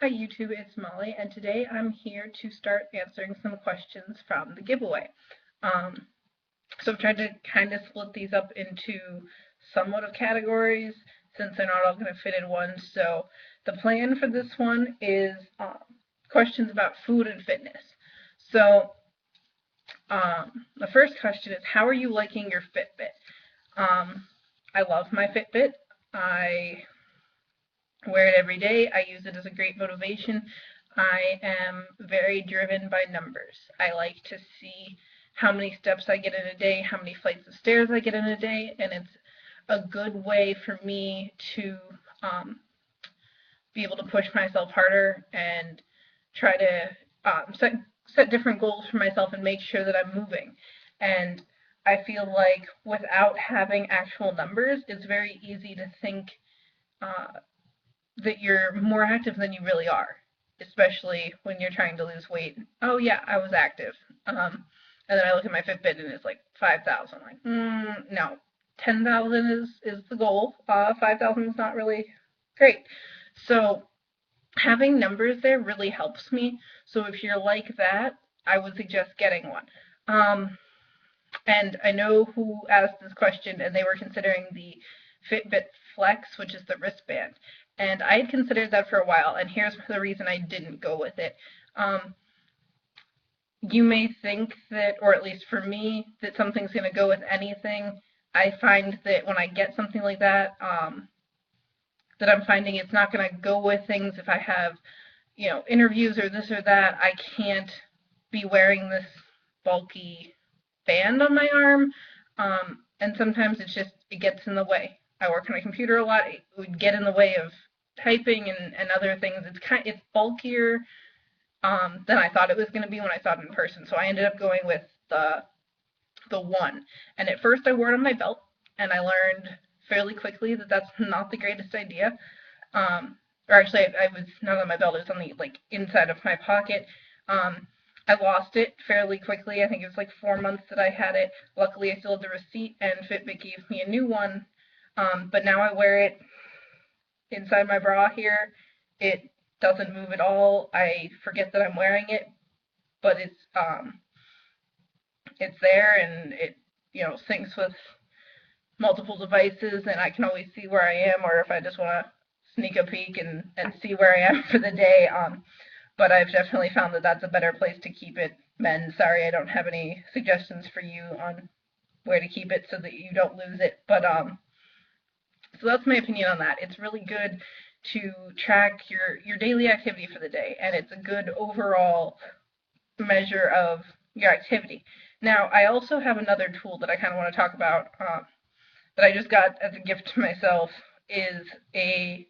Hi YouTube, it's Molly, and today I'm here to start answering some questions from the giveaway. Um, so I've tried to kind of split these up into somewhat of categories since they're not all going to fit in one. So the plan for this one is questions about food and fitness. So the first question is, how are you liking your Fitbit? I love my Fitbit. I wear it every day. I use it as a great motivation. I am very driven by numbers. I like to see how many steps I get in a day, how many flights of stairs I get in a day, and it's a good way for me to be able to push myself harder and try to set different goals for myself and make sure that I'm moving. And I feel like without having actual numbers, it's very easy to think uh, that you're more active than you really are, especially when you're trying to lose weight. Oh yeah, I was active. And then I look at my Fitbit and it's like 5,000. Like, no, 10,000 is the goal. 5,000 is not really great. So having numbers there really helps me. So if you're like that, I would suggest getting one. And I know who asked this question, and they were considering the Fitbit Flex, which is the wristband. And I had considered that for a while, and here's the reason I didn't go with it. You may think that, or at least for me, that something's going to go with anything. I find that when I get something like that, that I'm finding it's not going to go with things if I have, interviews or this or that. I can't be wearing this bulky band on my arm, and sometimes it gets in the way. I work on a computer a lot. It would get in the way of typing and other things. It's bulkier than I thought it was going to be when I saw it in person. So I ended up going with the one. And at first I wore it on my belt, and I learned fairly quickly that that's not the greatest idea. Or actually, I was not on my belt. It was on the inside of my pocket. I lost it fairly quickly. I think it was like 4 months that I had it. Luckily, I still had the receipt, and Fitbit gave me a new one. But now I wear it inside my bra here. It doesn't move at all. I forget that I'm wearing it, but it's there, and it syncs with multiple devices, and I can always see where I am, or if I just want to sneak a peek and see where I am for the day. But I've definitely found that that's a better place to keep it. Men, sorry, I don't have any suggestions for you on where to keep it so that you don't lose it. But so that's my opinion on that. It's really good to track your daily activity for the day, and it's a good overall measure of your activity. Now, I also have another tool that I kind of want to talk about that I just got as a gift to myself, is a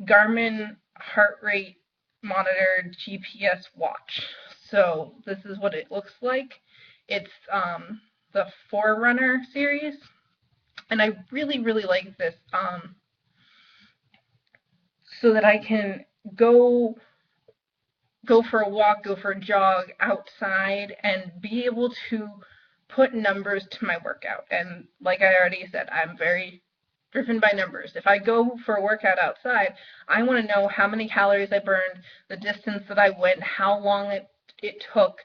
Garmin heart rate monitored GPS watch. So this is what it looks like. It's the Forerunner series, and I really, really like this so that I can go for a walk, go for a jog outside, and be able to put numbers to my workout. And like I already said, I'm very driven by numbers. If I go for a workout outside, I want to know how many calories I burned, the distance that I went, how long it took.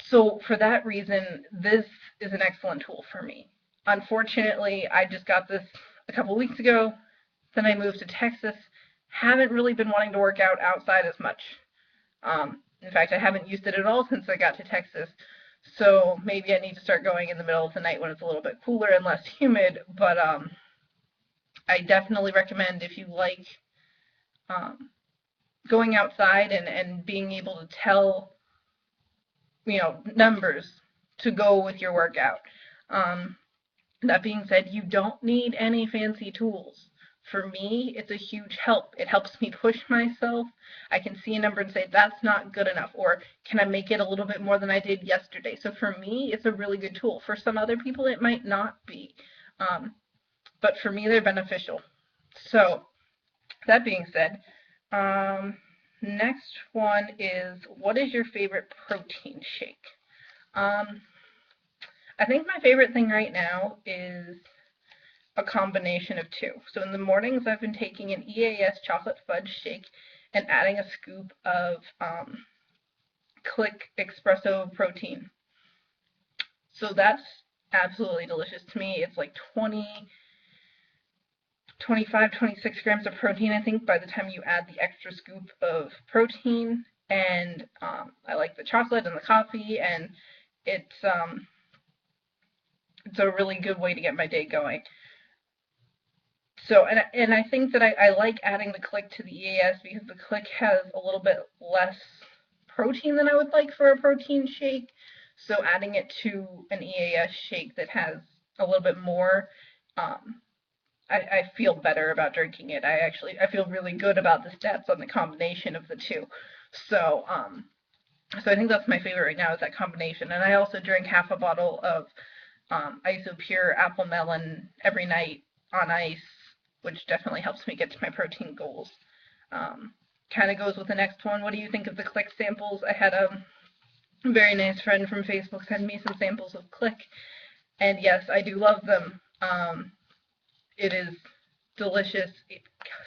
So for that reason, this is an excellent tool for me. Unfortunately, I just got this a couple weeks ago. Then I moved to Texas. Haven't really been wanting to work out outside as much. In fact, I haven't used it at all since I got to Texas. So maybe I need to start going in the middle of the night when it's a little bit cooler and less humid. But I definitely recommend, if you like going outside and being able to tell, numbers to go with your workout. That being said, you don't need any fancy tools. For me, it's a huge help. It helps me push myself. I can see a number and say, that's not good enough, or can I make it a little bit more than I did yesterday? So for me, it's a really good tool. For some other people, it might not be. But for me, they're beneficial. So that being said, next one is, what is your favorite protein shake? I think my favorite thing right now is a combination of two. So in the mornings, I've been taking an EAS chocolate fudge shake and adding a scoop of Click espresso protein. So that's absolutely delicious to me. It's like 25, 26 grams of protein, I think, by the time you add the extra scoop of protein. And I like the chocolate and the coffee, and it's a really good way to get my day going. So, and I think that I like adding the Click to the EAS because the Click has a little bit less protein than I would like for a protein shake. So adding it to an EAS shake that has a little bit more, I feel better about drinking it. I feel really good about the stats on the combination of the two. So, so I think that's my favorite right now is that combination. And I also drink half a bottle of Isopure apple melon every night on ice, which definitely helps me get to my protein goals. Kind of goes with the next one. What do you think of the Click samples? I had a very nice friend from Facebook send me some samples of Click, and yes, I do love them. It is delicious. It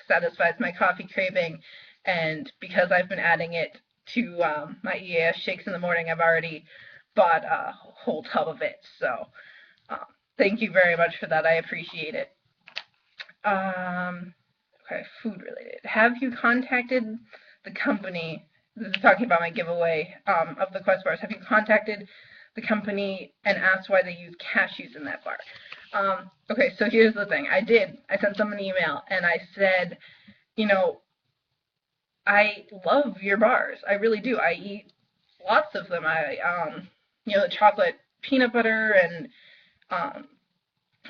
satisfies my coffee craving, and because I've been adding it to my EAS shakes in the morning, I've already bought a whole tub of it. So thank you very much for that. I appreciate it. Okay, food related. Have you contacted the company? This is talking about my giveaway of the Quest bars. Have you contacted the company and asked why they use cashews in that bar? Okay, so here's the thing. I did. I sent them an email and I said, you know, I love your bars. I really do. I eat lots of them. You know, the chocolate peanut butter and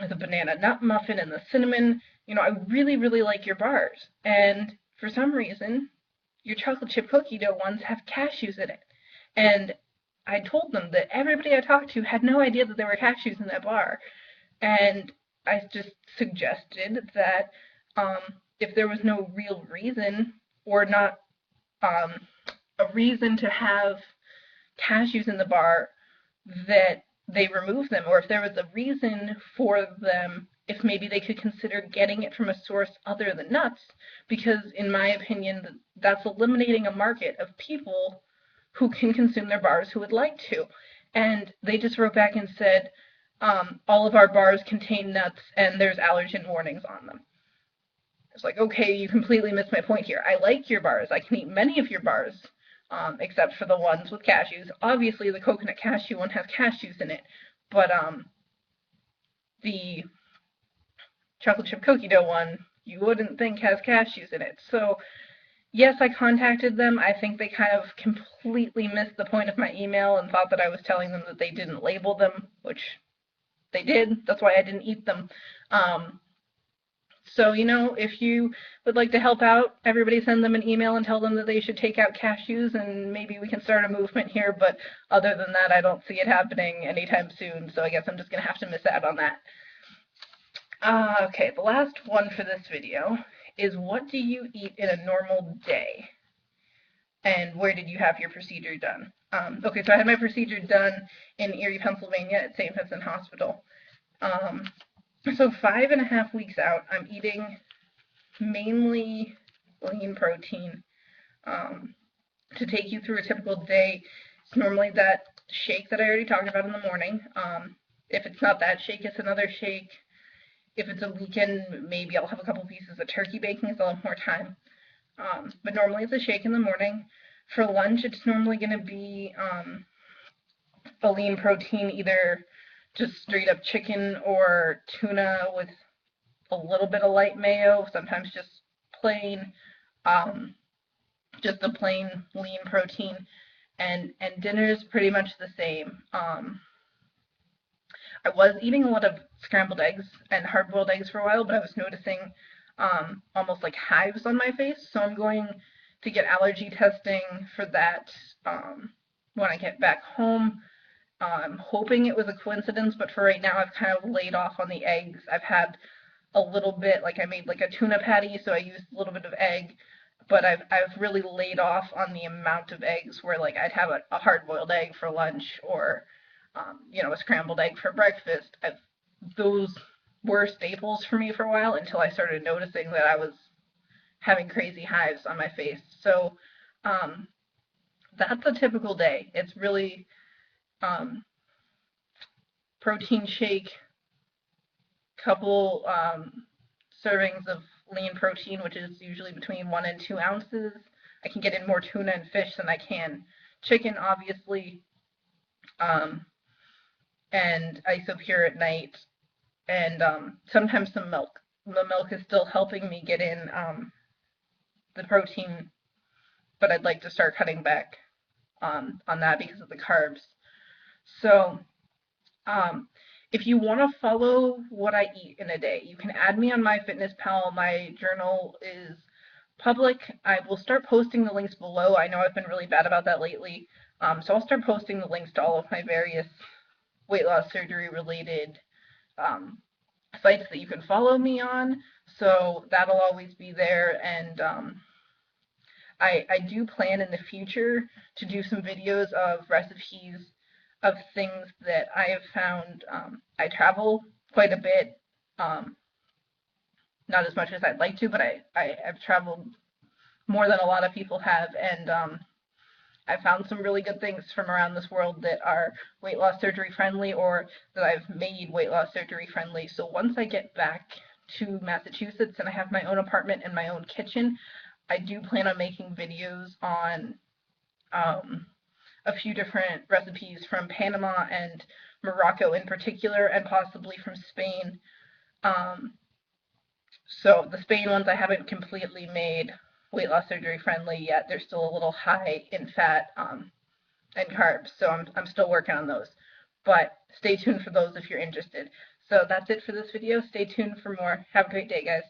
the banana nut muffin and the cinnamon. You know, I really, really like your bars. And for some reason, your chocolate chip cookie dough ones have cashews in it. And I told them that everybody I talked to had no idea that there were cashews in that bar. And I just suggested that if there was no real reason or not a reason to have cashews in the bar, that they remove them, or if there was a reason for them, if maybe they could consider getting it from a source other than nuts, because in my opinion, that's eliminating a market of people who can consume their bars who would like to. And they just wrote back and said, all of our bars contain nuts and there's allergen warnings on them. It's like, okay, you completely missed my point here. I like your bars. I can eat many of your bars, except for the ones with cashews. Obviously, the coconut cashew one has cashews in it, but the chocolate chip cookie dough one, you wouldn't think has cashews in it. So, yes, I contacted them. I think they kind of completely missed the point of my email and thought that I was telling them that they didn't label them, which they did. That's why I didn't eat them. So, you know, if you would like to help out, everybody send them an email and tell them that they should take out cashews, and maybe we can start a movement here. But other than that, I don't see it happening anytime soon, so I guess I'm just going to have to miss out on that. Okay, the last one for this video is, what do you eat in a normal day? And where did you have your procedure done? Okay, so I had my procedure done in Erie, Pennsylvania at St. Vincent Hospital. So 5.5 weeks out, I'm eating mainly lean protein. To take you through a typical day, it's normally that shake that I already talked about in the morning. If it's not that shake, it's another shake. If it's a weekend, maybe I'll have a couple pieces of turkey bacon because I'll have more time. But normally it's a shake in the morning. For lunch, it's normally going to be a lean protein, either just straight up chicken or tuna with a little bit of light mayo, sometimes just plain, just a plain lean protein. And dinner is pretty much the same. I was eating a lot of scrambled eggs and hard-boiled eggs for a while, but I was noticing almost like hives on my face, so I'm going to get allergy testing for that when I get back home. I'm hoping it was a coincidence, but for right now, I've kind of laid off on the eggs. I've had a little bit, like I made like a tuna patty, so I used a little bit of egg, but I've really laid off on the amount of eggs where like I'd have a hard-boiled egg for lunch or you know, a scrambled egg for breakfast. Those were staples for me for a while until I started noticing that I was having crazy hives on my face. So um, that's a typical day. It's really um, protein shake, couple servings of lean protein, which is usually between 1 and 2 ounces. I can get in more tuna and fish than I can chicken, obviously, um, and isopure at night, and sometimes some milk. The milk is still helping me get in the protein, but I'd like to start cutting back on that because of the carbs. So Um, if you want to follow what I eat in a day, you can add me on MyFitnessPal. My journal is public. I will start posting the links below. I know I've been really bad about that lately. So I'll start posting the links to all of my various weight loss surgery related um, sites that you can follow me on. So that'll always be there. And I do plan in the future to do some videos of recipes of things that I have found. I travel quite a bit, um, not as much as I'd like to, but I've traveled more than a lot of people have, and I found some really good things from around this world that are weight loss surgery friendly or that I've made weight loss surgery friendly. So once I get back to Massachusetts and I have my own apartment and my own kitchen, I do plan on making videos on um, a few different recipes from Panama and Morocco in particular, and possibly from Spain. Um, so the Spain ones I haven't completely made weight loss surgery friendly yet. They're still a little high in fat and carbs, so I'm still working on those. But stay tuned for those if you're interested. So that's it for this video. Stay tuned for more. Have a great day, guys.